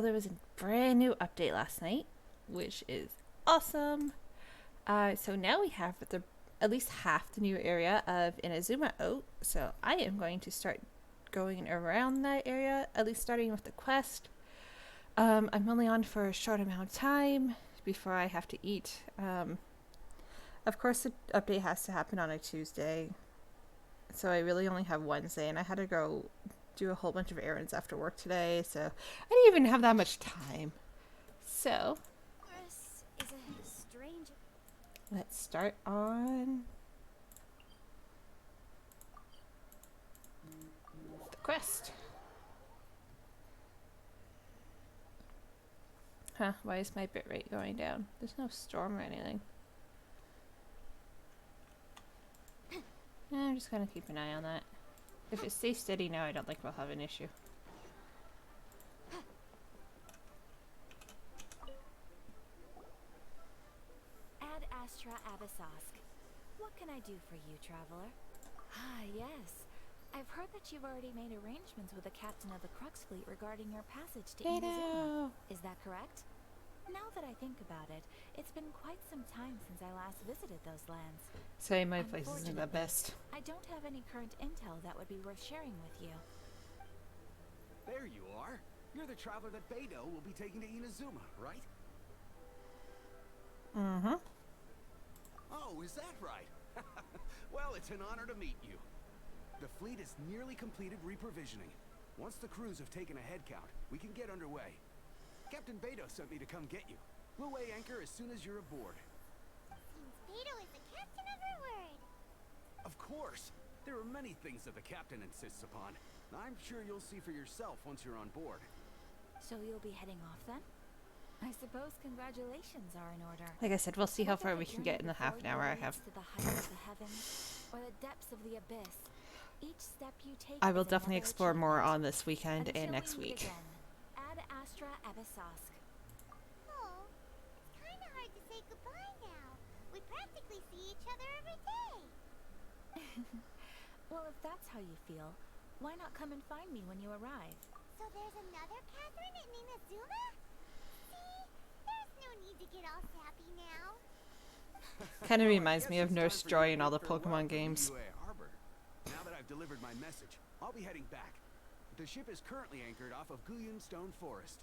There was a brand new update last night, which is awesome. So now we have at least half the new area of Inazuma out. So I am going to start going around that area, at least starting with the quest. I'm only on for a short amount of time before I have to eat. Of course, the update has to happen on a Tuesday, so I really only have Wednesday, and I had to go do a whole bunch of errands after work today, so I didn't even have that much time. So This is a strange. let's start on the quest. Huh, why is my bitrate going down? There's no storm or anything. I'm just gonna keep an eye on that. If it stays steady now, I don't think we'll have an issue. Ad Astra Abyssosk. What can I do for you, traveler? Ah, yes. I've heard that you've already made arrangements with the captain of the Crux fleet regarding your passage to Inazuma. Is that correct? Now that I think about it, it's been quite some time since I last visited those lands. Sorry, my place isn't the best. I don't have any current intel that would be worth sharing with you. There you are. You're the traveler that Beidou will be taking to Inazuma, right? Mm-hmm. Oh, is that right? Well, it's an honor to meet you. The fleet has nearly completed reprovisioning. Once the crews have taken a head count, we can get underway. Captain Beidou sent me to come get you. We'll weigh anchor as soon as you're aboard. Seems Beidou is the captain of her word. Of course. There are many things that the captain insists upon. I'm sure you'll see for yourself once you're on board. So you'll be heading off then? I suppose congratulations are in order. Like I said, we'll see how far we can get in the half an hour I have. To the heights of the heavens or the depths of the abyss. Each step you take I will definitely explore more on this weekend and next week. Ad Astra Abyssosk. Oh, it's kind of hard to say goodbye now. We practically see each other every day. Well, if that's how you feel, why not come and find me when you arrive? So there's another Catherine in Inazuma? See, there's no need to get all sappy now. Kind of reminds me of Nurse Joy in all the Pokemon games. Now that I've delivered my message, I'll be heading back. The ship is currently anchored off of Guyan Stone Forest.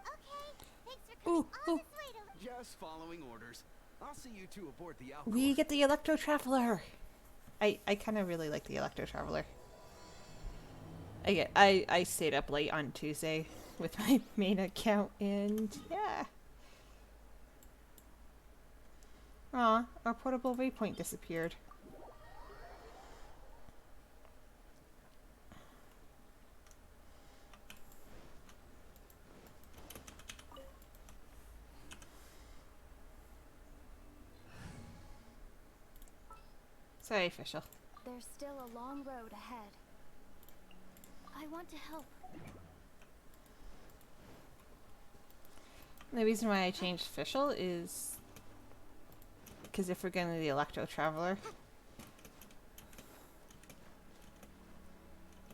Okay, thanks for coming all this way to... Just following orders. I'll see you two aboard the Outlander. We get the Electro Traveler. I kind of really like the Electro Traveler. I stayed up late on Tuesday with my main account, and yeah. Aw, our portable waypoint disappeared. Sorry, official. There's still a long road ahead. I want to help. The reason why I changed official is because if we're getting the Electro Traveler,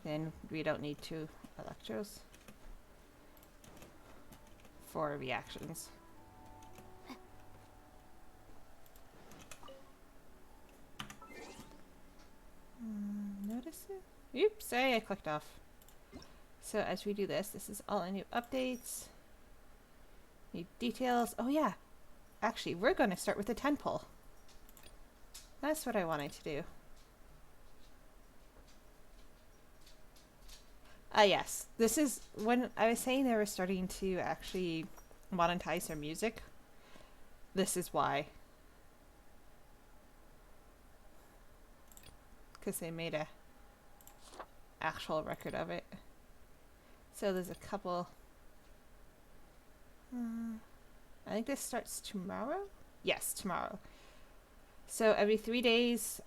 then we don't need two Electros for reactions. Notice it? Oops, sorry, I clicked off. So as we do this, this is all the new updates. New details. Oh yeah, actually, we're going to start with the 10 pull. That's what I wanted to do. Yes, this is when I was saying they were starting to actually monetize their music. This is why. Because they made a actual record of it. So there's a couple. I think this starts tomorrow? Yes, tomorrow. So every 3 days,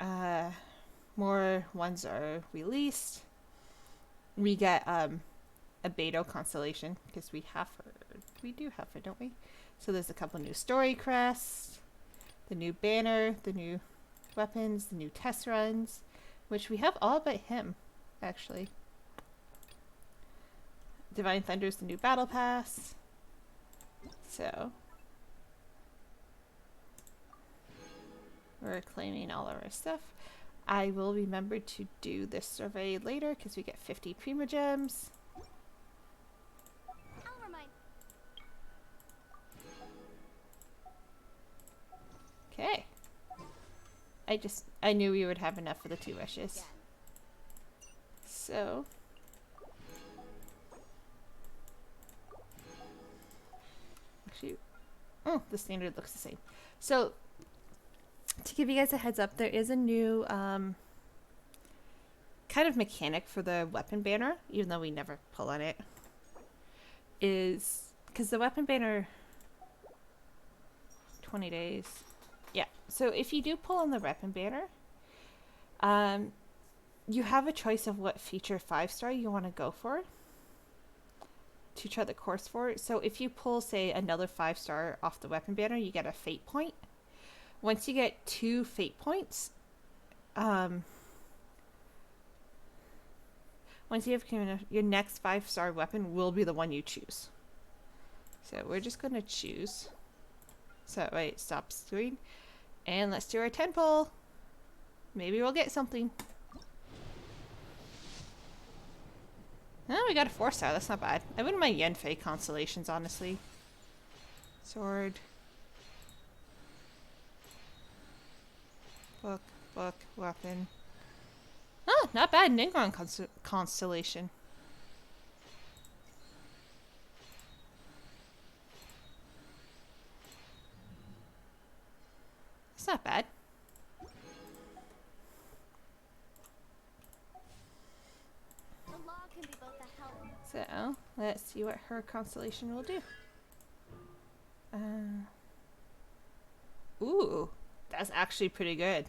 more ones are released. We get a Beidou constellation because we do have her, don't we? So there's a couple new story crests, the new banner, the new weapons, the new test runs, which we have all but him, actually. Divine Thunder is the new battle pass. So we're claiming all of our stuff. I will remember to do this survey later because we get 50 Prima Gems. I'll remind. Okay. I knew we would have enough for the 2 wishes. So actually, oh, the standard looks the same. So to give you guys a heads up, there is a new kind of mechanic for the weapon banner, even though we never pull on it. Is because the weapon banner 20 days. Yeah. So if you do pull on the weapon banner, you have a choice of what feature 5-star you want to go for to try the course for it. So if you pull, say, another 5-star off the weapon banner, you get a fate point. Once you get 2 fate points, once you have your next 5-star weapon will be the one you choose. So we're just going to choose. So wait, stop screen. And let's do our 10 pull. Maybe we'll get something. Oh, we got a 4-star. That's not bad. I wouldn't mind Yenfei constellations, honestly. Sword. Book, weapon. Oh, not bad. Ningron constellation. It's not bad. The law can be both a help. So, let's see what her constellation will do. Ooh, that's actually pretty good.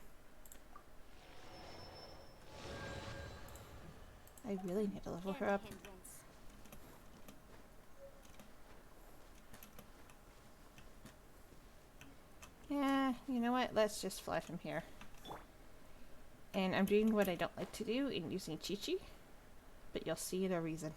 I really need to level her up. Yeah, you know what? Let's just fly from here. And I'm doing what I don't like to do in using Chi-Chi, but you'll see the reason.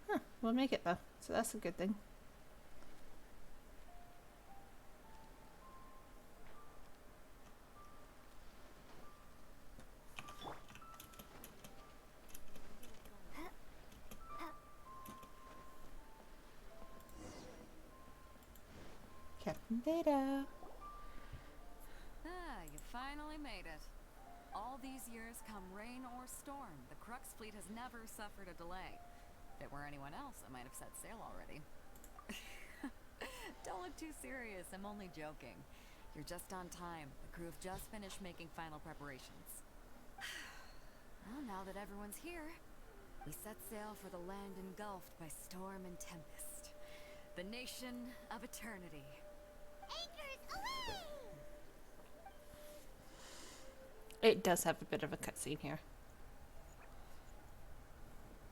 Huh, we'll make it though, so that's a good thing. Captain Data. Ah, you finally made it. All these years, come rain or storm, the Crux fleet has never suffered a delay. If it were anyone else, I might have set sail already. Don't look too serious, I'm only joking. You're just on time. The crew have just finished making final preparations. Well, now that everyone's here, we set sail for the land engulfed by storm and tempest. The nation of eternity. Anchors away! It does have a bit of a cutscene here.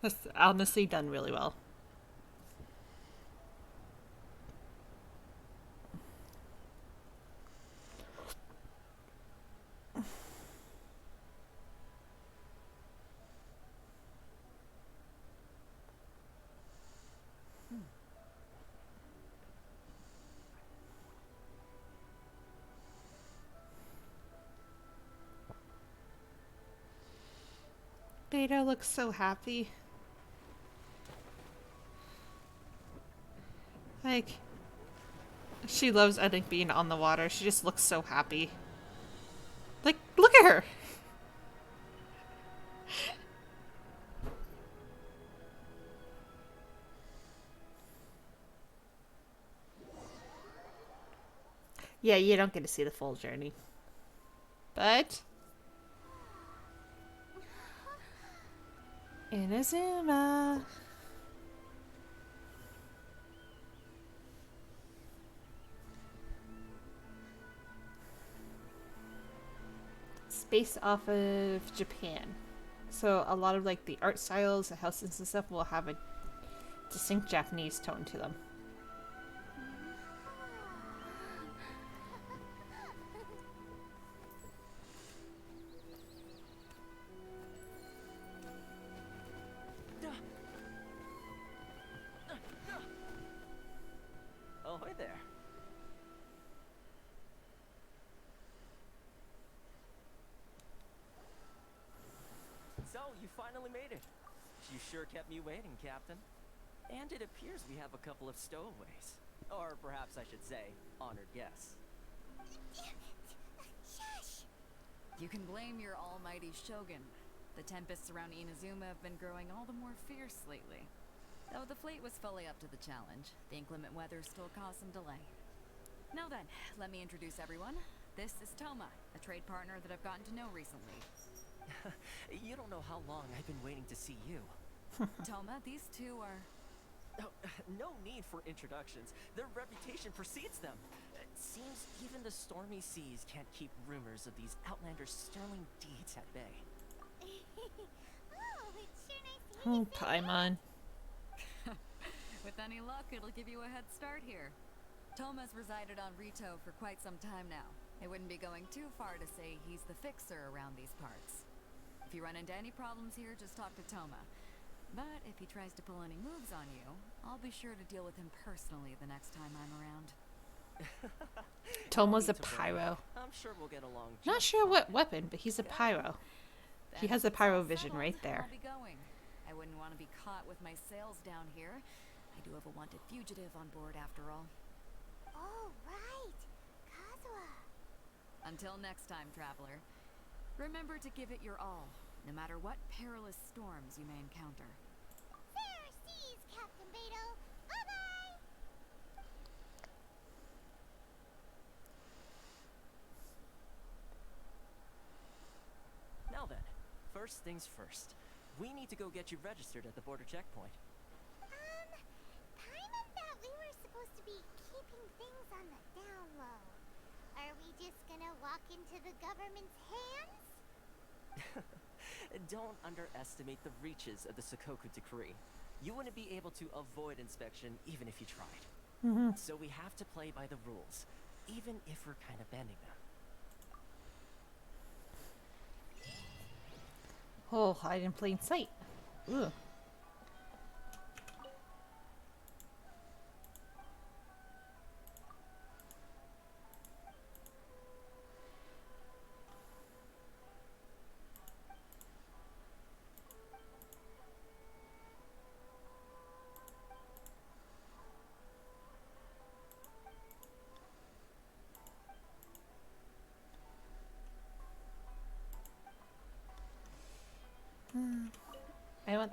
That's honestly done really well. Beta looks so happy. Like, she loves, I think, being on the water. She just looks so happy. Like, look at her! Yeah, you don't get to see the full journey. But Inazuma. Based off of Japan. So a lot of like the art styles, the houses and stuff will have a distinct Japanese tone to them. Ahoy there. So, you finally made it. You sure kept me waiting, Captain. And it appears we have a couple of stowaways. Or perhaps I should say, honored guests. Shush! You can blame your almighty shogun. The tempests around Inazuma have been growing all the more fierce lately. Though the fleet was fully up to the challenge, the inclement weather still caused some delay. Now then, let me introduce everyone. This is Toma, a trade partner that I've gotten to know recently. You don't know how long I've been waiting to see you. Toma, these two are... Oh, no need for introductions. Their reputation precedes them. It seems even the stormy seas can't keep rumors of these Outlander's sterling deeds at bay. Oh, it's sure nice to meet Oh, you. Paimon. With any luck, it'll give you a head start here. Toma's resided on Rito for quite some time now. It wouldn't be going too far to say he's the fixer around these parts. If you run into any problems here, just talk to Toma. But if he tries to pull any moves on you, I'll be sure to deal with him personally the next time I'm around. Tomo's a No need to worry. pyro. I'm sure we'll get along. Not just sure fine. what weapon, but he's a pyro. He Then has a if it's pyro all vision settled, right there. I'll be going. I wouldn't want to be caught with my sails down here. I do have a wanted fugitive on board after all. Oh, right. Kazuha. Until next time, traveler. Remember to give it your all, no matter what perilous storms you may encounter. Fair seas, Captain Beto. Bye-bye. Now then, first things first. We need to go get you registered at the border checkpoint. Paimon thought we were supposed to be keeping things on the down low. Are we just gonna walk into the government's hands? Don't underestimate the reaches of the Sakoku Decree. You wouldn't be able to avoid inspection even if you tried. So we have to play by the rules, even if we're kind of bending them. Oh, hide in plain sight. Ooh.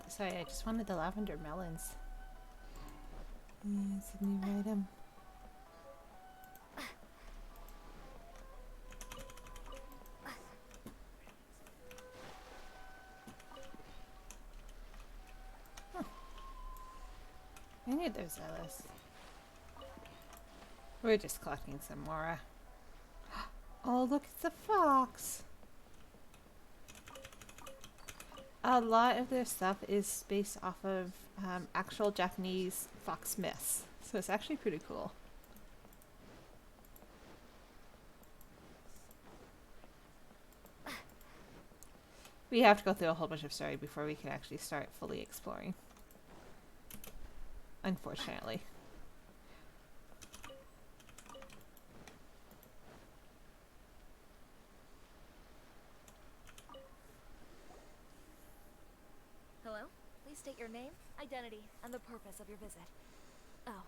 Sorry, I just wanted the lavender melons. Yeah, it's a new item. Huh. I knew there's Alice. We're just collecting some more. Oh, look, it's a fox. A lot of their stuff is based off of actual Japanese fox myths, so it's actually pretty cool. We have to go through a whole bunch of story before we can actually start fully exploring. Unfortunately. Hello? Please state your name, identity, and the purpose of your visit. Oh,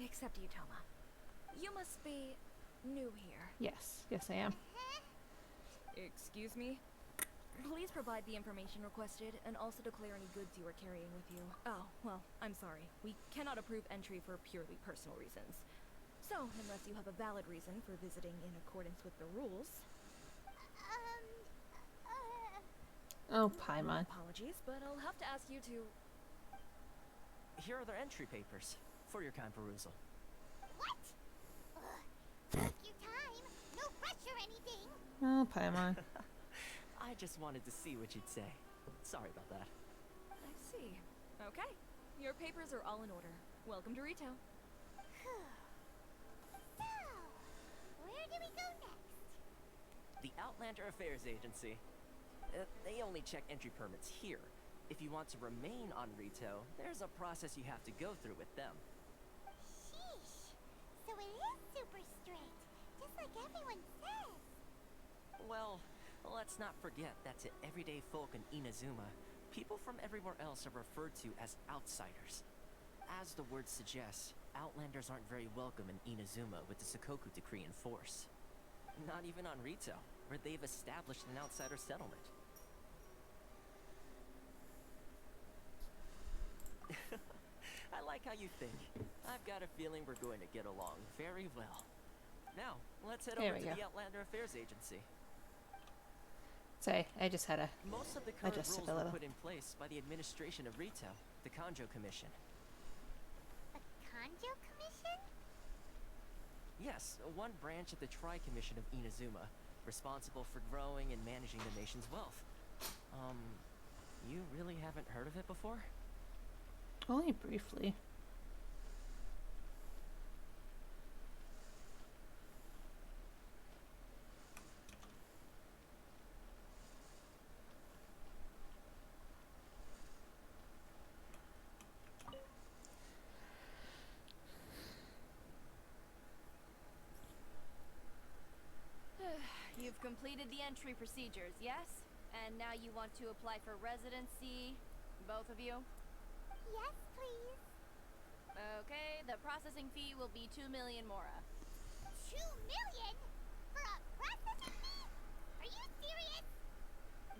except you, Toma. You must be new here. Yes, yes I am. Excuse me? Please provide the information requested and also declare any goods you are carrying with you. Oh, well, I'm sorry. We cannot approve entry for purely personal reasons. So, unless you have a valid reason for visiting in accordance with the rules... Oh, Paimon. Apologies, but I'll have to ask you to... Here are their entry papers for your kind perusal. What? Take your time. No rush or anything. Oh, Paimon. I just wanted to see what you'd say. Sorry about that. I see. Okay. Your papers are all in order. Welcome to Rito. So, where do we go next? The Outlander Affairs Agency. They only check entry permits here. If you want to remain on Rito, there's a process you have to go through with them. Sheesh. So it is super strict, just like everyone says. Well, let's not forget that to everyday folk in Inazuma, people from everywhere else are referred to as outsiders. As the word suggests, Outlanders aren't very welcome in Inazuma with the Sakoku Decree in force. Not even on Rito, where they've established an outsider settlement. I like how you think. I've got a feeling we're going to get along very well. Now, let's head There over we to go. the Outlander Affairs Agency. Sorry, I just had a. Most of the current Adjust it rules a were little. put in place by the administration of Rito, the Kanjo Commission. The Kanjo Commission? Yes, one branch of the Tri-Commission of Inazuma, responsible for growing and managing the nation's wealth. You really haven't heard of it before? Only briefly. You've completed the entry procedures, yes? And now you want to apply for residency, both of you? Yes, please. Okay, the processing fee will be 2 million mora. 2 million? For a processing fee? Are you serious?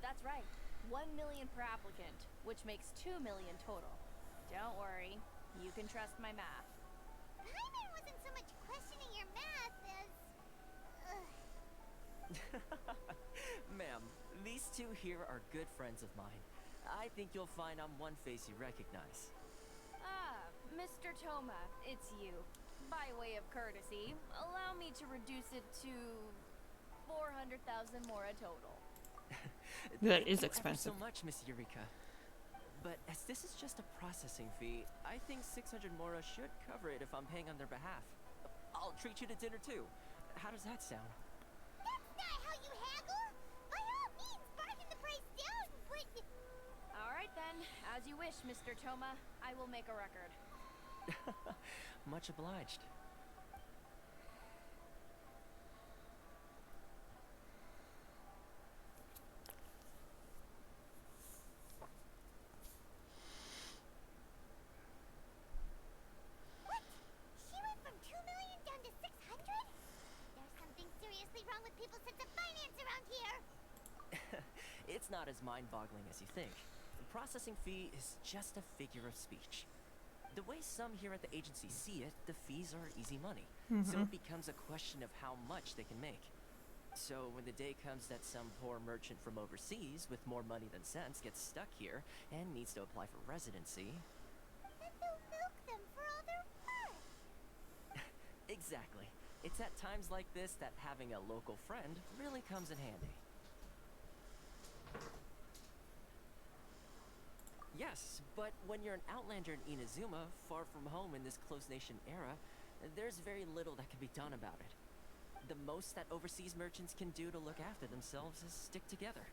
That's right. 1 million per applicant, which makes 2 million total. Don't worry, you can trust my math. Paimon wasn't so much questioning your math as... Ma'am, these two here are good friends of mine. I think you'll find I'm one face you recognize. Ah, Mr. Toma, it's you. By way of courtesy, allow me to reduce it to 400,000 mora total. That Thank is you expensive. ever so much, Miss Eureka. But as this is just a processing fee, I think 600 mora should cover it if I'm paying on their behalf. I'll treat you to dinner too. How does that sound? That's not how you haggle! By all means, bargain the price down, but... Alright then, as you wish, Mr. Toma. I will make a record. Much obliged. What? She went from 2 million down to 600? There's something seriously wrong with people's sense of finance around here! It's not as mind-boggling as you think. The processing fee is just a figure of speech. The way some here at the agency see it, the fees are easy money. So it becomes a question of how much they can make. So when the day comes that some poor merchant from overseas with more money than sense gets stuck here and needs to apply for residency... Then they'll milk them for all their worth! Exactly. It's at times like this that having a local friend really comes in handy. Yes, but when you're an Outlander in Inazuma, far from home in this closed nation era, there's very little that can be done about it. The most that overseas merchants can do to look after themselves is stick together.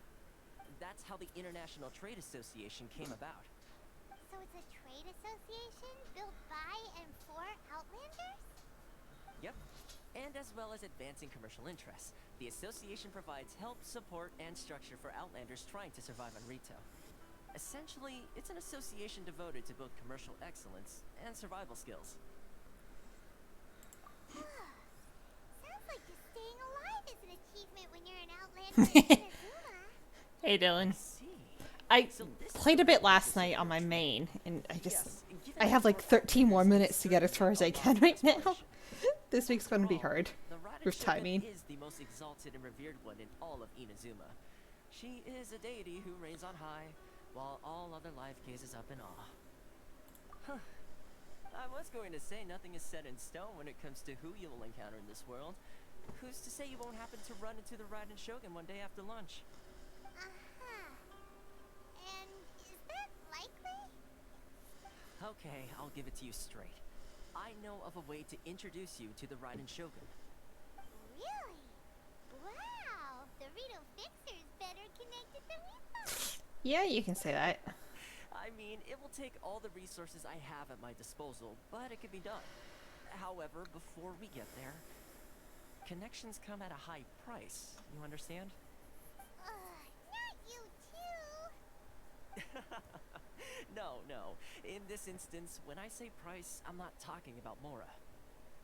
That's how the International Trade Association came about. So it's a trade association built by and for Outlanders? Yep. And as well as advancing commercial interests, the association provides help, support, and structure for Outlanders trying to survive on Rito. Essentially, it's an association devoted to both commercial excellence and survival skills. Sounds like just staying alive is an achievement when you're an Outlander in Inazuma. Hey, Dylan. See? I So this played a is bit the last processing night on my trade. main, and I just Yes, and given I that have like your 13 more Outlanders minutes to get as far as I can right now. exploration. This week's gonna be After all, hard the Raiden with Shogun timing. is the most exalted and revered one in all of Inazuma. She is a deity who reigns on high, while all other life gazes up in awe. Huh. I was going to say nothing is set in stone when it comes to who you'll encounter in this world. Who's to say you won't happen to run into the Raiden Shogun one day after lunch? Uh-huh. And is that likely? Okay, I'll give it to you straight. I know of a way to introduce you to the Raiden Shogun. Really? Wow! The Rito Fixer's better connected than we thought. Yeah, you can say that. I mean, it will take all the resources I have at my disposal, but it can be done. However, before we get there, connections come at a high price. You understand? Not you too. No, no. In this instance, when I say price, I'm not talking about Mora.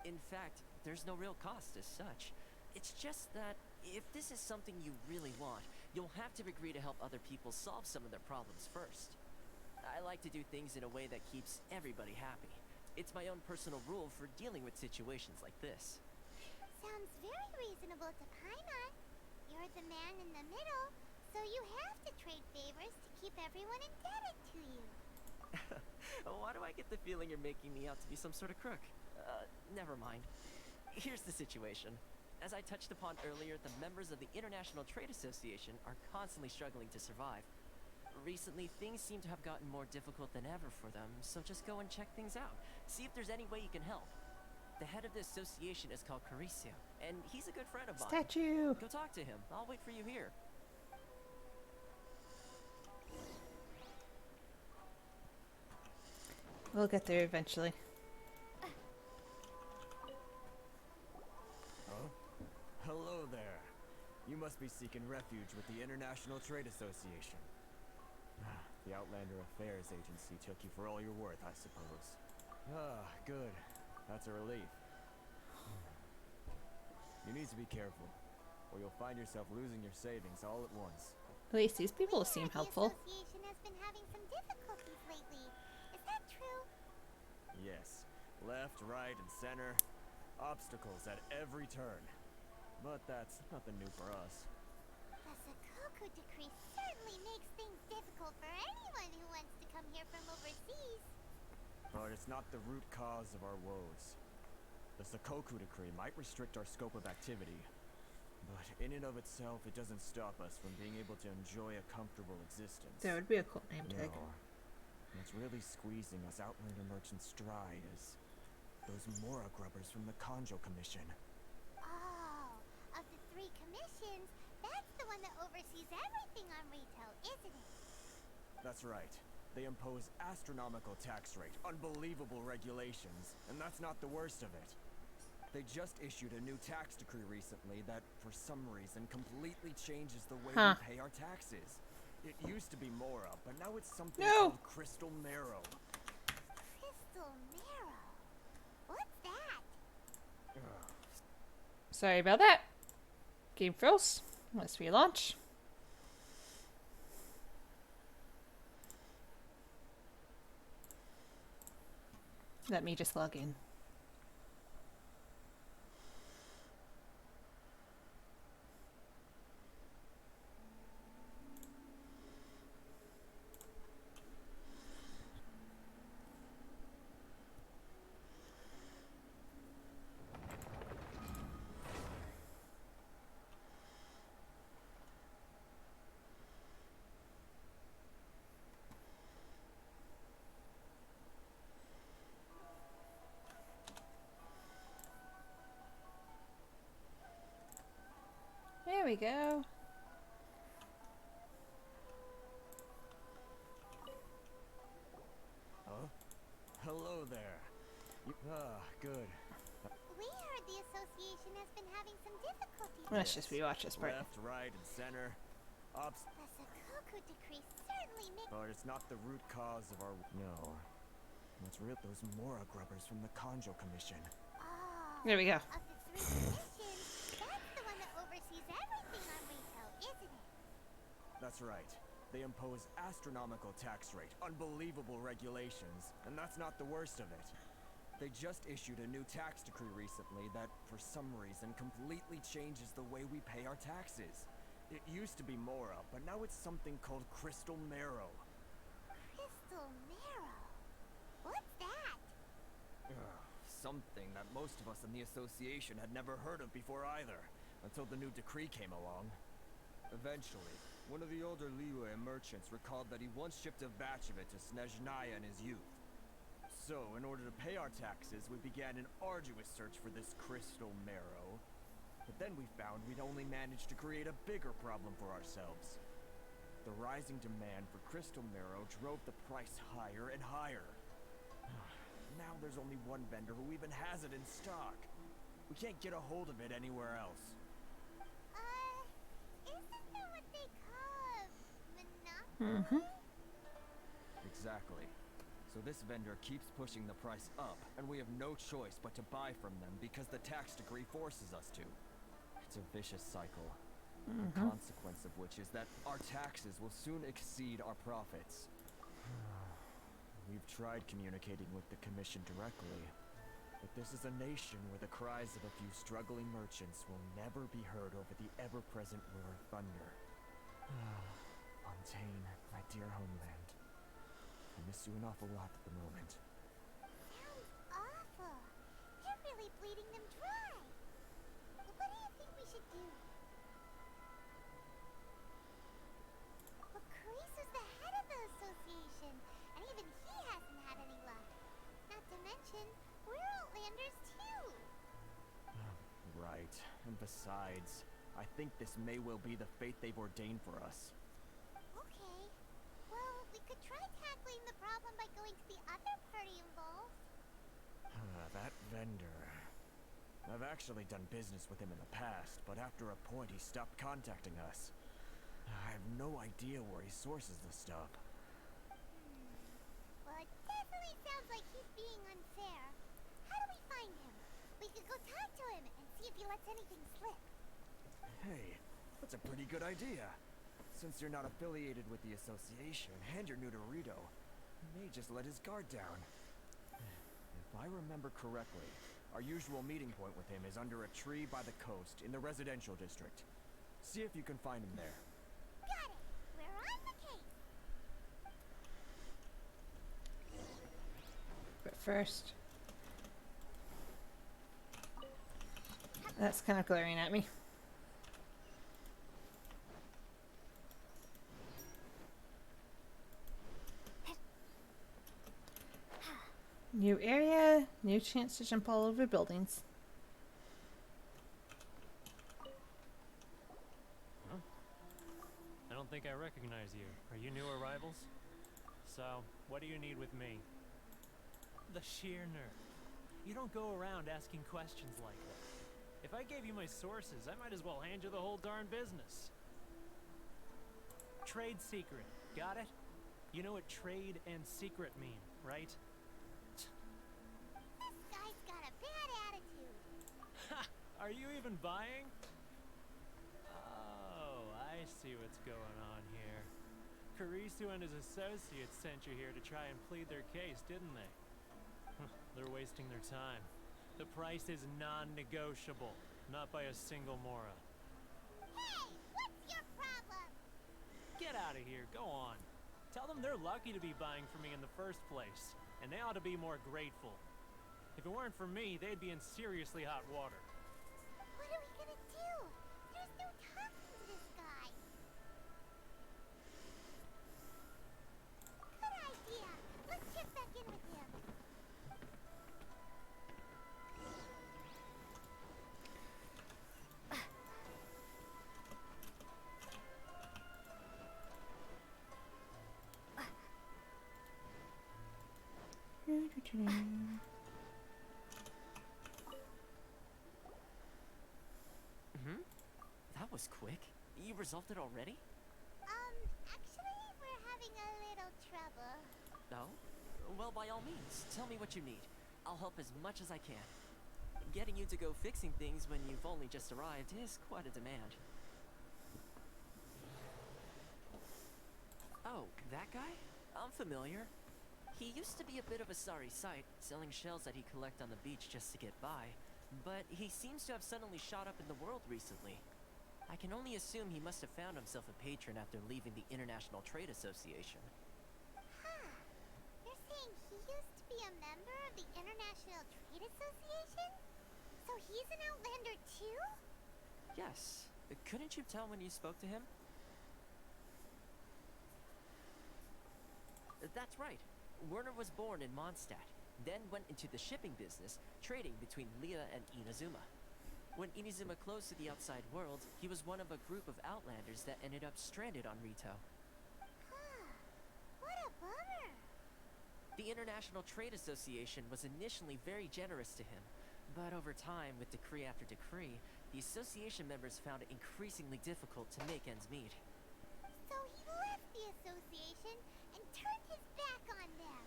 In fact, there's no real cost as such. It's just that if this is something you really want, you'll have to agree to help other people solve some of their problems first. I like to do things in a way that keeps everybody happy. It's my own personal rule for dealing with situations like this. Sounds very reasonable to Paimon. You're the man in the middle, so you have to trade favors to keep everyone indebted to you. Why do I get the feeling you're making me out to be some sort of crook? Never mind. Here's the situation. As I touched upon earlier, the members of the International Trade Association are constantly struggling to survive. Recently, things seem to have gotten more difficult than ever for them, so just go and check things out. See if there's any way you can help. The head of the association is called Caricio, and he's a good friend of mine. Statue. Go talk to him. I'll wait for you here. We'll get there eventually. Huh? Hello there. You must be seeking refuge with the International Trade Association. The Outlander Affairs Agency took you for all you're worth, I suppose. Ah, good. That's a relief. You need to be careful, or you'll find yourself losing your savings all at once. At least these people We seem heard helpful. The association has been having some difficulties lately. Is that true? Yes. Left, right, and center. Obstacles at every turn. But that's nothing new for us. The Sakoku decree certainly makes things difficult for anyone who wants to come here from overseas. But it's not the root cause of our woes. The Sakoku decree might restrict our scope of activity, but in and of itself, it doesn't stop us from being able to enjoy a comfortable existence. There would be a cool name tag. No. What's really squeezing us Outlander merchants dry is those Mora grubbers from the Kanjo Commission. Oh, of the 3 commissions, that's the one that oversees everything on retail, isn't it? That's right. They impose astronomical tax rate, unbelievable regulations, and that's not the worst of it. They just issued a new tax decree recently that, for some reason, completely changes the way we pay our taxes. It used to be Mora, but now it's something called Crystal Marrow. Crystal Marrow? What's that? Sorry about that. Game froze. Let's relaunch. Let me just log in. There we go. Huh? Hello there. Good. We heard the association has been having some difficulties. Let's just rewatch this part. Left, right, and center. The Sakoku decree certainly makes... But it's not the root cause of our... No. What's real? Those Mora grubbers from the Kanjo Commission. Oh, There we go. of the 3 commissions, that's the one that oversees everything on retail, isn't it? That's right. They impose astronomical tax rate, unbelievable regulations, and that's not the worst of it. They just issued a new tax decree recently that, for some reason, completely changes the way we pay our taxes. It used to be Mora, but now it's something called Crystal Marrow. Crystal Marrow? What's that? Something that most of us in the association had never heard of before either, until the new decree came along. Eventually, one of the older Liyue merchants recalled that he once shipped a batch of it to Snezhnaya in his youth. So, in order to pay our taxes, we began an arduous search for this crystal marrow. But then we found we'd only managed to create a bigger problem for ourselves. The rising demand for crystal marrow drove the price higher and higher. Now there's only one vendor who even has it in stock. We can't get a hold of it anywhere else. Isn't that what they call a monopoly? Exactly. So this vendor keeps pushing the price up, and we have no choice but to buy from them because the tax decree forces us to. It's a vicious cycle. The consequence of which is that our taxes will soon exceed our profits. We've tried communicating with the commission directly, but this is a nation where the cries of a few struggling merchants will never be heard over the ever-present roar of thunder. Fontaine, my dear homeland. I miss you an awful lot at the moment. Sounds awful. You're really bleeding them dry. What do you think we should do? Well, Carice was the head of the association, and even he hasn't had any luck. Not to mention, we're Outlanders too. Right. And besides, I think this may well be the fate they've ordained for us. Okay. Well, we could try tackling the problem by going to the other party involved. That vendor. I've actually done business with him in the past, but after a point he stopped contacting us. I have no idea where he sources the stuff. Well, it definitely sounds like he's being unfair. How do we find him? We could go talk to him and see if he lets anything slip. Hey, that's a pretty good idea. Since you're not affiliated with the association and you're new to Rito, you may just let his guard down. If I remember correctly, our usual meeting point with him is under a tree by the coast in the residential district. See if you can find him there. Got it! We're on the case! But first, that's kind of glaring at me. New area, new chance to jump all over buildings. Huh? I don't think I recognize you. Are you new arrivals? So, what do you need with me? The sheer nerve. You don't go around asking questions like that. If I gave you my sources, I might as well hand you the whole darn business. Trade secret. Got it? You know what trade and secret mean, right? This guy's got a bad attitude. Ha! Are you even buying? Oh, I see what's going on here. Karisu and his associates sent you here to try and plead their case, didn't they? They're wasting their time. The price is non-negotiable, not by a single Mora. Hey, what's your problem? Get out of here, go on. Tell them they're lucky to be buying from me in the first place, and they ought to be more grateful. If it weren't for me, they'd be in seriously hot water. What are we gonna do? There's no talking to this guy. Good idea. Let's check back in with him. That was quick. You resolved it already? Actually, we're having a little trouble. Oh? Well, by all means, tell me what you need. I'll help as much as I can. Getting you to go fixing things when you've only just arrived is quite a demand. Oh, that guy? I'm familiar. He used to be a bit of a sorry sight, selling shells that he'd collect on the beach just to get by. But he seems to have suddenly shot up in the world recently. I can only assume he must have found himself a patron after leaving the International Trade Association. Huh. You're saying he used to be a member of the International Trade Association? So he's an Outlander too? Yes. Couldn't you tell when you spoke to him? That's right. Werner was born in Mondstadt. then went into the shipping business, trading between Leah and Inazuma. When Inazuma closed to the outside world, he was one of a group of Outlanders that ended up stranded on Rito. What a bummer. The International Trade Association was initially very generous to him, but over time, with decree after decree, the association members found it increasingly difficult to make ends meet. So he left the association and turned his back on them.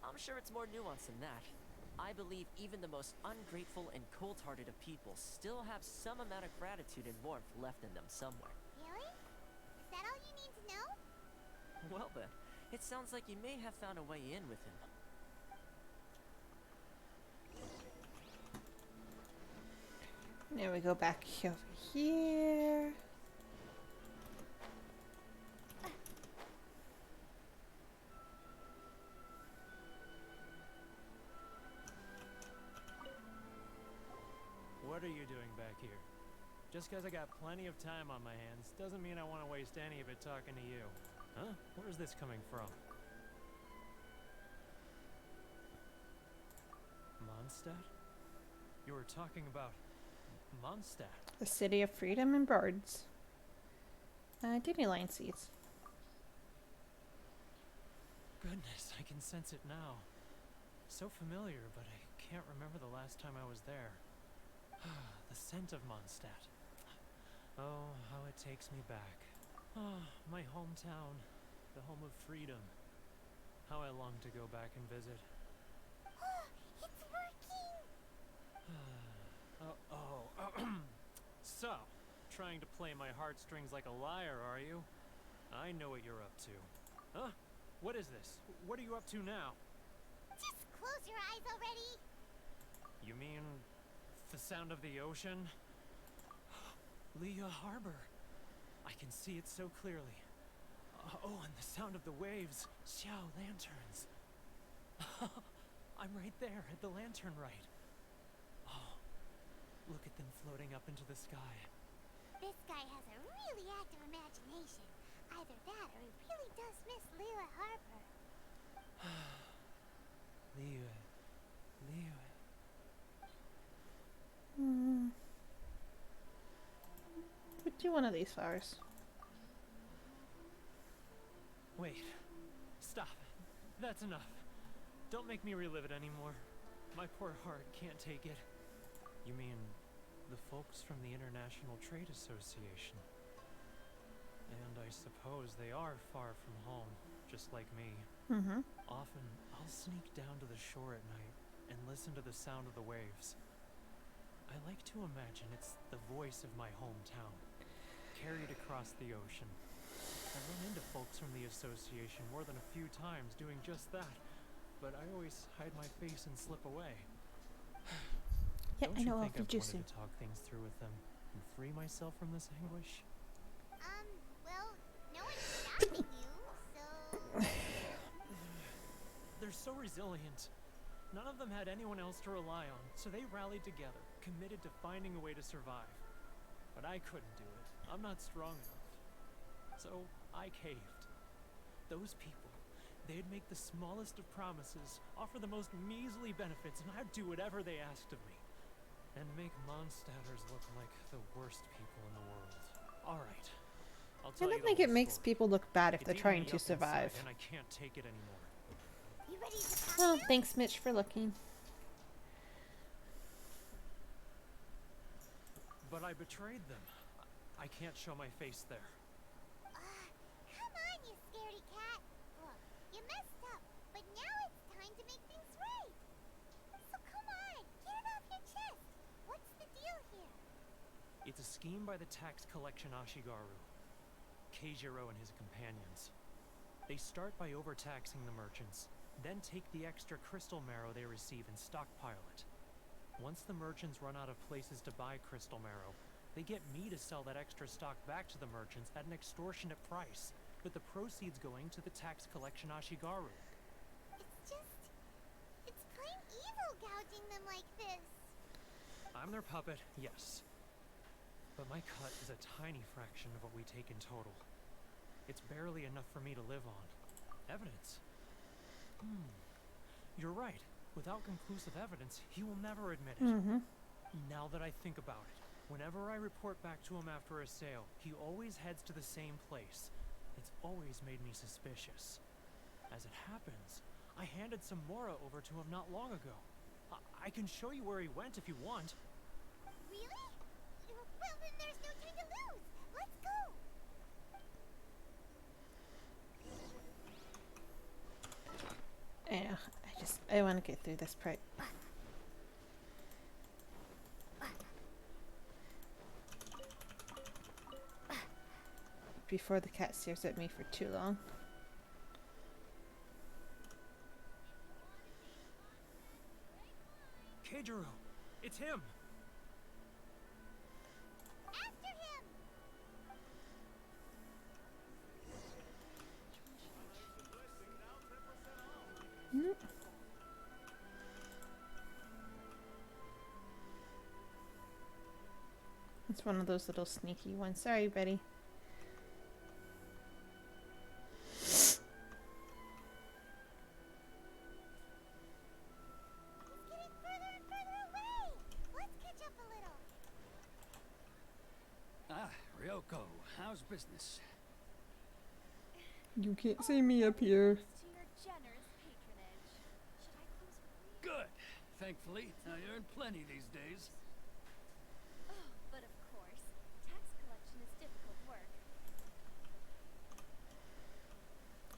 I'm sure it's more nuanced than that. I believe even the most ungrateful and cold-hearted of people still have some amount of gratitude and warmth left in them somewhere. Really? Is that all you need to know? Well then, it sounds like you may have found a way in with him. There we go, back over here. What are you doing back here? Just because I got plenty of time on my hands doesn't mean I want to waste any of it talking to you. Huh? Where's this coming from? Mondstadt? You were talking about Mondstadt. The city of freedom and birds. Dandelion seeds. Goodness, I can sense it now. So familiar, but I can't remember the last time I was there. The scent of Mondstadt. Oh, how it takes me back. Oh, my hometown. The home of freedom. How I long to go back and visit. It's working! So, trying to play my heartstrings like a liar, are you? I know what you're up to. Huh? What is this? What are you up to now? Just close your eyes already! You mean the sound of the ocean? Leah Harbor. I can see it so clearly. Oh, and the sound of the waves. Xiao lanterns. I'm right there at the lantern right. Oh, look at them floating up into the sky. This guy has a really active imagination. Either that or he really does miss Leela Harbor. Leah. Would do one of these flowers. Wait. Stop. That's enough. Don't make me relive it anymore. My poor heart can't take it. You mean the folks from the International Trade Association? And I suppose they are far from home, just like me. Mm-hmm. Often, I'll sneak down to the shore at night and listen to the sound of the waves. I like to imagine it's the voice of my hometown, carried across the ocean. I've run into folks from the association more than a few times doing just that, but I always hide my face and slip away. Yeah, Don't I know. you I'll think feed you I've soon. wanted to talk things through with them and free myself from this anguish? Well, no one's stopping you, so... They're so resilient. None of them had anyone else to rely on, so they rallied together, committed to finding a way to survive. But I couldn't do it. I'm not strong enough. So I caved. Those people, they'd make the smallest of promises, offer the most measly benefits, and I'd do whatever they asked of me. And make Mondstadters look like the worst people in the world. All right. I'll I tell you don't the think it whole makes story. people look bad if It's they're eating trying me to up inside, survive. and I can't take it anymore. You ready to talk Oh, now? thanks, Mitch, for looking. But I betrayed them. I can't show my face there. Come on, you scaredy cat. Look, you messed up, but now it's time to make things right. So come on, get it off your chest. What's the deal here? It's a scheme by the tax collection Ashigaru, Keijiro and his companions. They start by overtaxing the merchants, then take the extra crystal marrow they receive and stockpile it. Once the merchants run out of places to buy crystal marrow, they get me to sell that extra stock back to the merchants at an extortionate price, with the proceeds going to the tax collection Ashigaru. It's plain evil gouging them like this. I'm their puppet, yes. But my cut is a tiny fraction of what we take in total. It's barely enough for me to live on. Evidence? You're right. Without conclusive evidence, he will never admit it. Mm-hmm. Now that I think about it, whenever I report back to him after a sale, he always heads to the same place. It's always made me suspicious. As it happens, I handed some Mora over to him not long ago. I can show you where he went if you want. Really? Well, then there's no time to lose. Let's go. Yeah, I want to get through this part. Before the cat stares at me for too long. Keijiro! It's him! After him. Mm. It's one of those little sneaky ones. Sorry, Betty. It's getting further and further away. Let's catch up a little. Ah, Ryoko, how's business? You can't see me up here. To your generous patronage. Should I close early? Good. Thankfully, I earn plenty these days. Oh, but of course, tax collection is difficult work.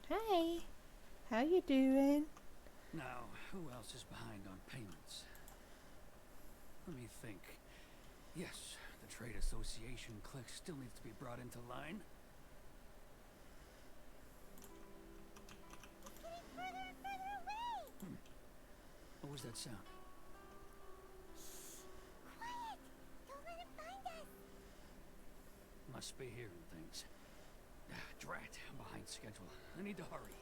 Hi. How you doing? Now, who else is behind on payments? Let me think. Yes, the Trade Association clique still needs to be brought into line. It's getting further and further away. What was that sound? Quiet. Don't let him find us. Must be hearing things. Drat, I'm behind schedule. I need to hurry.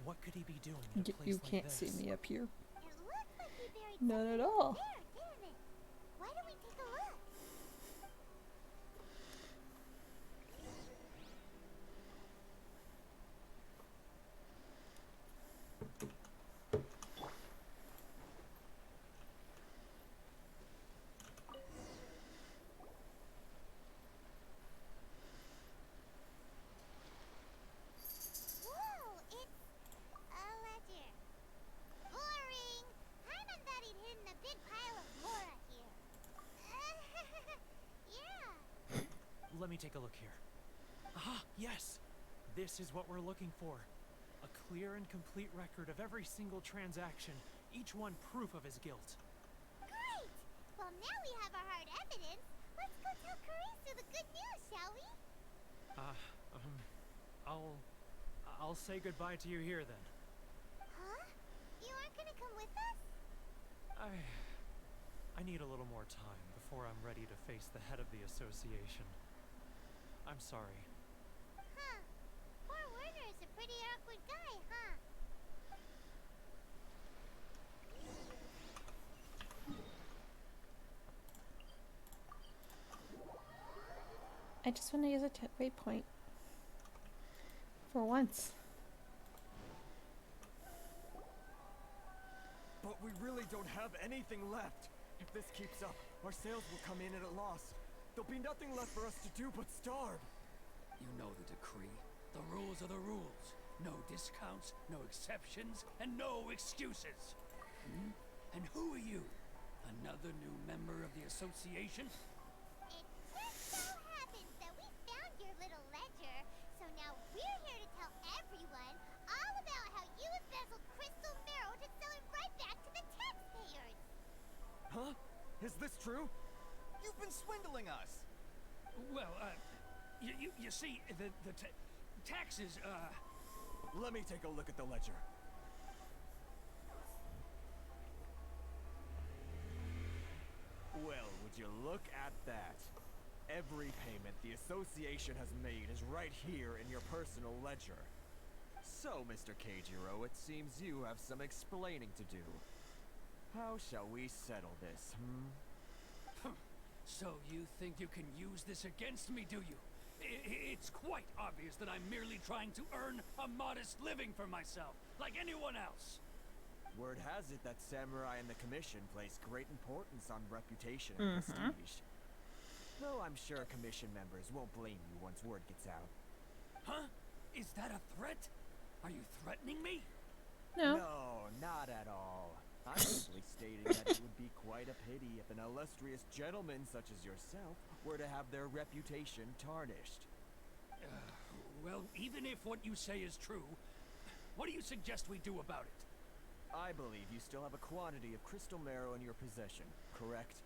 What could he be doing in a place You like can't this? see me up here. It looks like he buried Not something at over all. there, didn't it? Why don't we take a look? Whoa, it's a ledger. Boring. Paimon thought he'd hidden a big pile of Mora here. Yeah. Let me take a look here. Ah, yes! This is what we're looking for. A clear and complete record of every single transaction, each one proof of his guilt. Great. Well, now we have our hard evidence. Let's go tell Karisu the good news, shall we? I'll say goodbye to you here then. Huh? You aren't gonna come with us? I need a little more time before I'm ready to face the head of the association. I'm sorry. Huh. Poor Werner is a pretty awkward guy, huh? I just want to use a waypoint. For once. But we really don't have anything left. If this keeps up, our sales will come in at a loss. There'll be nothing left for us to do but starve. You know the decree. The rules are the rules. No discounts, no exceptions, and no excuses. And who are you? Another new member of the association? It just so happens that we found your little ledger, so now we're here to tell everyone all about how you embezzled crystal marrow to sell it right back to the taxpayers. Huh? Is this true? You've been swindling us. Well, you see, the taxes, Let me take a look at the ledger. Well, would Would you look at that? Every payment the association has made is right here in your personal ledger. So, Mr. Keijiro, it seems you have some explaining to do. How shall we settle this, So you think you can use this against me, do you? It's quite obvious that I'm merely trying to earn a modest living for myself, like anyone else. Word has it that samurai in the commission place great importance on reputation and prestige. Though I'm sure commission members won't blame you once word gets out. Huh? Is that a threat? Are you threatening me? No. No, not at all. I'm simply stating that it would be quite a pity if an illustrious gentleman such as yourself were to have their reputation tarnished. Well, even if what you say is true, what do you suggest we do about it? I believe you still have a quantity of crystal marrow in your possession, correct?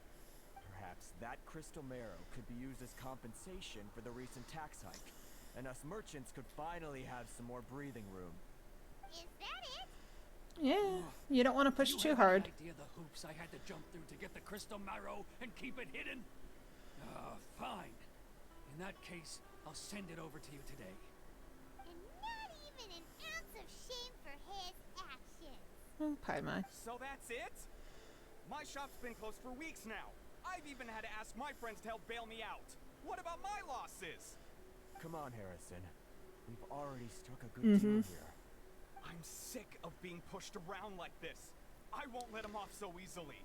Perhaps that crystal marrow could be used as compensation for the recent tax hike, and us merchants could finally have some more breathing room. Is that it? Yeah, you don't want to push Do you too have hard. any idea the hoops I had to jump through to get the crystal marrow and keep it hidden? Fine. In that case, I'll send it over to you today. And not even an ounce of shame for his actions. Oh, Paimon. So that's it? My shop's been closed for weeks now. I've even had to ask my friends to help bail me out. What about my losses? Come on, Harrison. We've already struck a good deal here. I'm sick of being pushed around like this. I won't let him off so easily.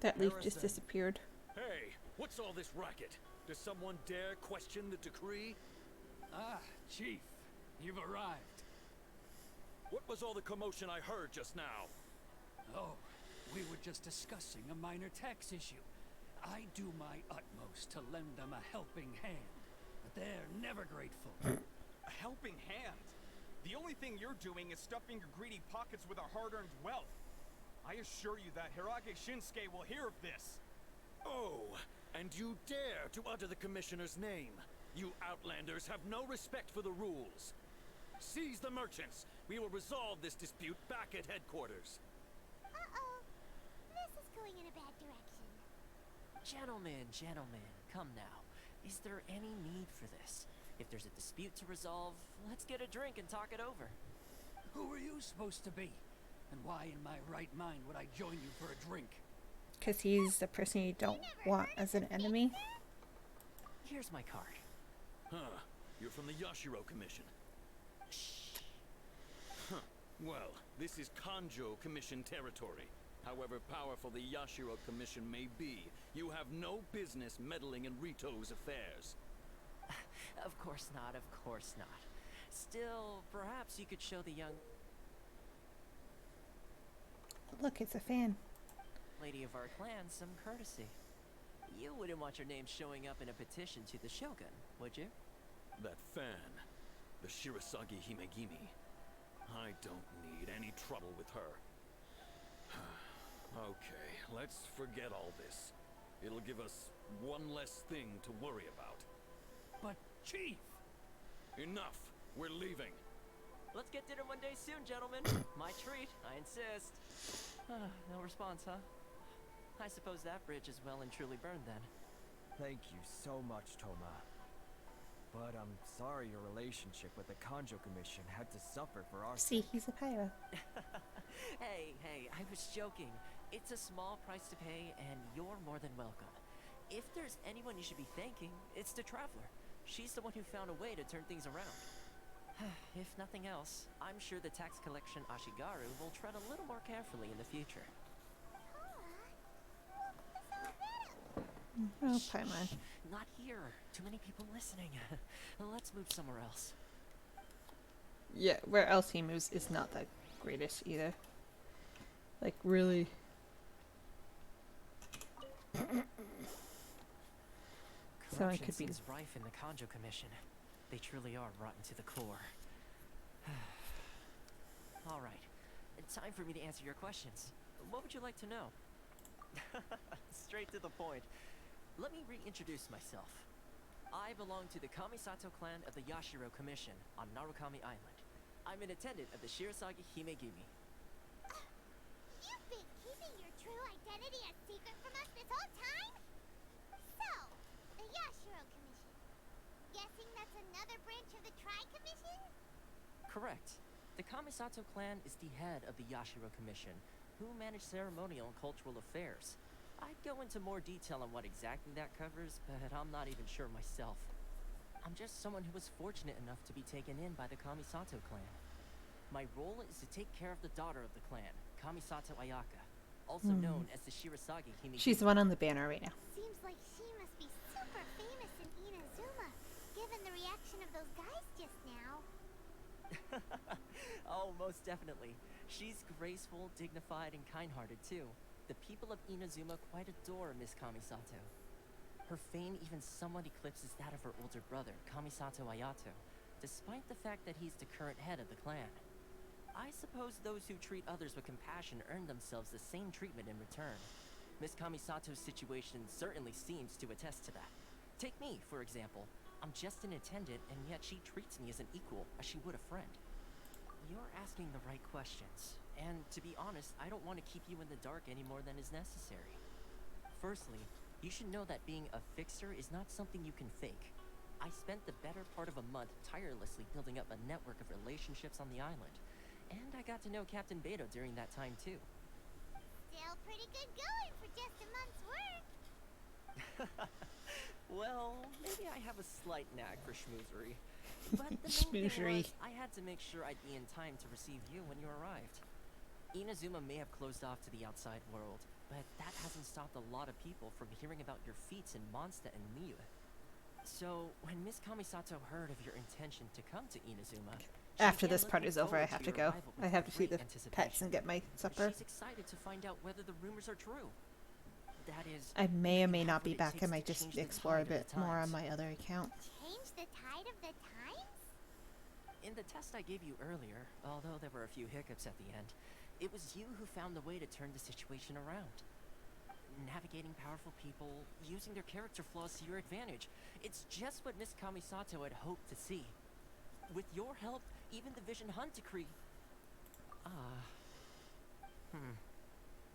That leaf just Harrison. disappeared. Hey, what's all this racket? Does someone dare question the decree? Ah, Chief, you've arrived. What was all the commotion I heard just now? Oh, we were just discussing a minor tax issue. I do my utmost to lend them a helping hand, but they're never grateful. A helping hand? The only thing you're doing is stuffing your greedy pockets with our hard-earned wealth. I assure you that Hirage Shinsuke will hear of this. Oh, and you dare to utter the commissioner's name. You Outlanders have no respect for the rules. Seize the merchants. We will resolve this dispute back at headquarters. Uh-oh. This is going in a bad direction. Gentlemen, come now. Is there any need for this? If there's a dispute to resolve, let's get a drink and talk it over. Who are you supposed to be? And why in my right mind would I join you for a drink? Because he's the person you don't want as an enemy. Here's my card. Huh. You're from the Yashiro Commission. Shh. Huh. Well, this is Kanjo Commission territory. However powerful the Yashiro Commission may be, you have no business meddling in Rito's affairs. Of course not, of course not. Still, perhaps you could show the young Look, it's a fan. lady of our clan some courtesy. You wouldn't want your name showing up in a petition to the Shogun, would you? That fan, the Shirasagi Himegimi. I don't need any trouble with her. Okay, let's forget all this. It'll give us one less thing to worry about. But, Chief! Enough! We're leaving. Let's get dinner one day soon, gentlemen. My treat, I insist. No response, huh? I suppose that bridge is well and truly burned then. Thank you so much, Toma. But I'm sorry your relationship with the Kanjo Commission had to suffer for our See, he's a pirate. Hey, I was joking. It's a small price to pay, and you're more than welcome. If there's anyone you should be thanking, it's the Traveler. She's the one who found a way to turn things around. If nothing else, I'm sure the tax collection Ashigaru will tread a little more carefully in the future. Oh, Paimon. Not here. Too many people listening. Let's move somewhere else. Yeah, where else he moves is not the greatest either. Like, really. So it Corruption could be. seems rife in the Kanjo Commission. They truly are rotten to the core. All right. Time for me to answer your questions. What would you like to know? Straight to the point. Let me reintroduce myself. I belong to the Kamisato clan of the Yashiro Commission on Narukami Island. I'm an attendant of the Shirasagi Himegimi. You've been keeping your true identity a secret from us this whole time? Yashiro Commission. Guessing that's another branch of the Tri-Commission? Correct. The Kamisato clan is the head of the Yashiro Commission, who manage ceremonial and cultural affairs. I'd go into more detail on what exactly that covers, but I'm not even sure myself. I'm just someone who was fortunate enough to be taken in by the Kamisato clan. My role is to take care of the daughter of the clan, Kamisato Ayaka, also known as the Shirasagi Himiko. She's the one on the banner right now. Seems like she must be super famous in Inazuma, given the reaction of those guys just now. Oh, most definitely. She's graceful, dignified, and kind-hearted too. The people of Inazuma quite adore Miss Kamisato. Her fame even somewhat eclipses that of her older brother, Kamisato Ayato, despite the fact that he's the current head of the clan. I suppose those who treat others with compassion earn themselves the same treatment in return. Miss Kamisato's situation certainly seems to attest to that. Take me, for example. I'm just an attendant, and yet she treats me as an equal, as she would a friend. You're asking the right questions, and to be honest, I don't want to keep you in the dark any more than is necessary. Firstly, you should know that being a fixer is not something you can fake. I spent the better part of a month tirelessly building up a network of relationships on the island, and I got to know Captain Beto during that time too. Still pretty good going for just a month's work. Well, maybe I have a slight knack for schmoozery. But the main thing was, I had to make sure I'd be in time to receive you when you arrived. Inazuma may have closed off to the outside world, but that hasn't stopped a lot of people from hearing about your feats in Mondstadt and Liyue. So, when Miss Kamisato heard of your intention to come to Inazuma, After this part is over, I have to go. I have to feed the pets and get my supper. She's excited to find out whether the rumors are true. That is, I may or may not be back. I might just explore a bit more on my other account. Change the tide of the times? in the test I gave you earlier, although there were a few hiccups at the end, it was you who found the way to turn the situation around. Navigating powerful people, using their character flaws to your advantage. It's just what Miss Kamisato had hoped to see. With your help, even the Vision Hunt decree...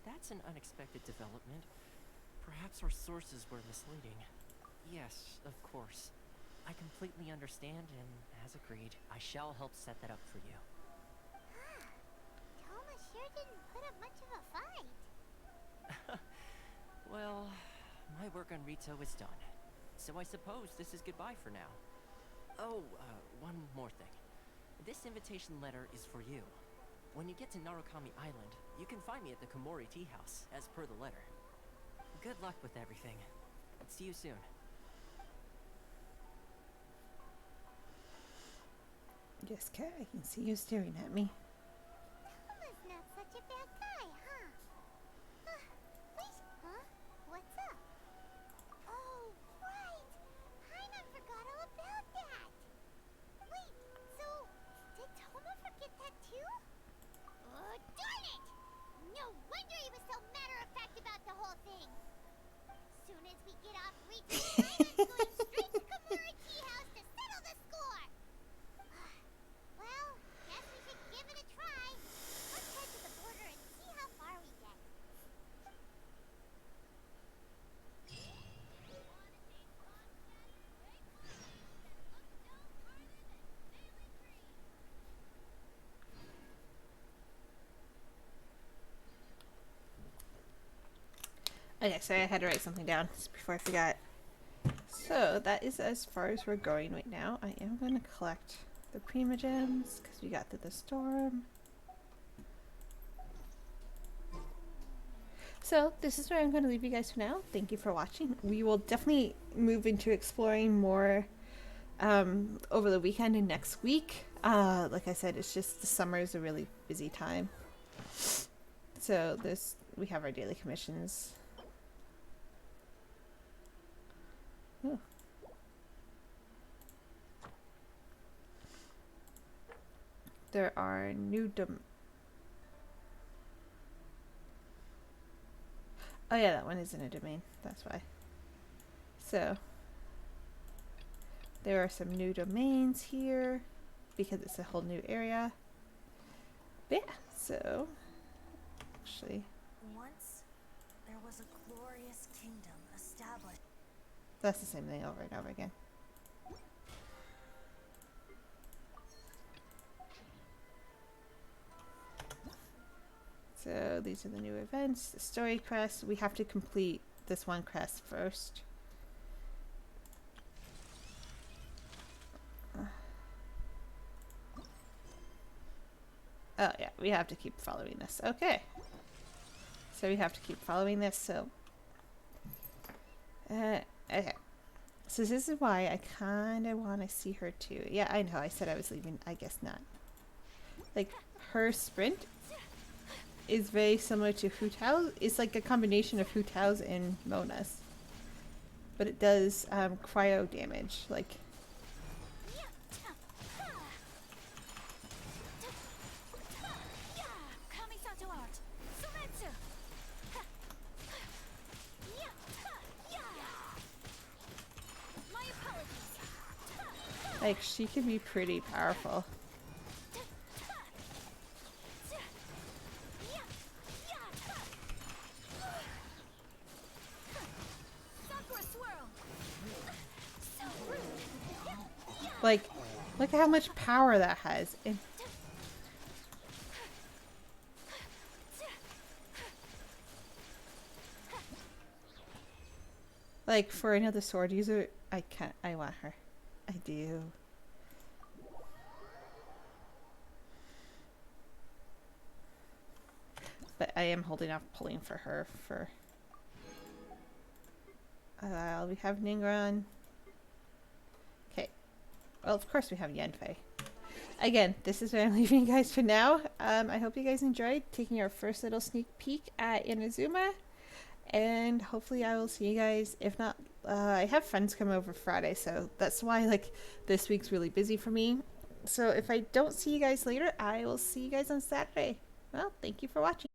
That's an unexpected development. Perhaps our sources were misleading. Yes, of course. I completely understand, and as agreed, I shall help set that up for you. Toma sure didn't put up much of a fight. Well, my work on Rito is done. So I suppose this is goodbye for now. Oh, one more thing. This invitation letter is for you. When you get to Narukami Island, you can find me at the Komori Tea House, as per the letter. Good luck with everything. See you soon. Yes, Kat, I can see you staring at me. Toma's not such a bad guy, huh? Wait, huh? What's up? Oh, right! Paimon forgot all about that! Wait, so, did Toma forget that too? Oh, darn it! No wonder he was so matter-of-fact about the whole thing! Soon as we get off Rito, Paimon's going straight to Komori Tea House to settle the score! Well, guess we should give it a try. Let's head to the border and see how far we get. Okay, sorry, I had to write something down before I forgot. So, that is as far as we're going right now. I am going to collect the Prima Gems, because we got through the storm. So, this is where I'm going to leave you guys for now. Thank you for watching. We will definitely move into exploring more over the weekend and next week. Like I said, it's just the summer is a really busy time. So, we have our daily commissions. Oh. There are new oh yeah, that one isn't a domain. That's why. So there are some new domains here because it's a whole new area. But yeah, so actually Once there was a glorious kingdom established. That's the same thing over and over again. So these are the new events. The story quest. We have to complete this one quest first. Oh yeah, we have to keep following this. Okay. So we have to keep following this, so... okay. So this is why I kind of want to see her too. Yeah, I know, I said I was leaving. I guess not. Like, her sprint is very similar to Hu Tao's. It's like a combination of Hu Tao's and Mona's. But it does cryo damage. Like... Like, she can be pretty powerful. Like, look at how much power that has. And like, for another sword user, I want her. I do. But I am holding off pulling for her for... we have Ningran. Okay. Well, of course we have Yanfei. Again, this is where I'm leaving you guys for now. I hope you guys enjoyed taking our first little sneak peek at Inazuma. And hopefully I will see you guys. If not, I have friends come over Friday, so that's why like this week's really busy for me. So if I don't see you guys later, I will see you guys on Saturday. Well, thank you for watching.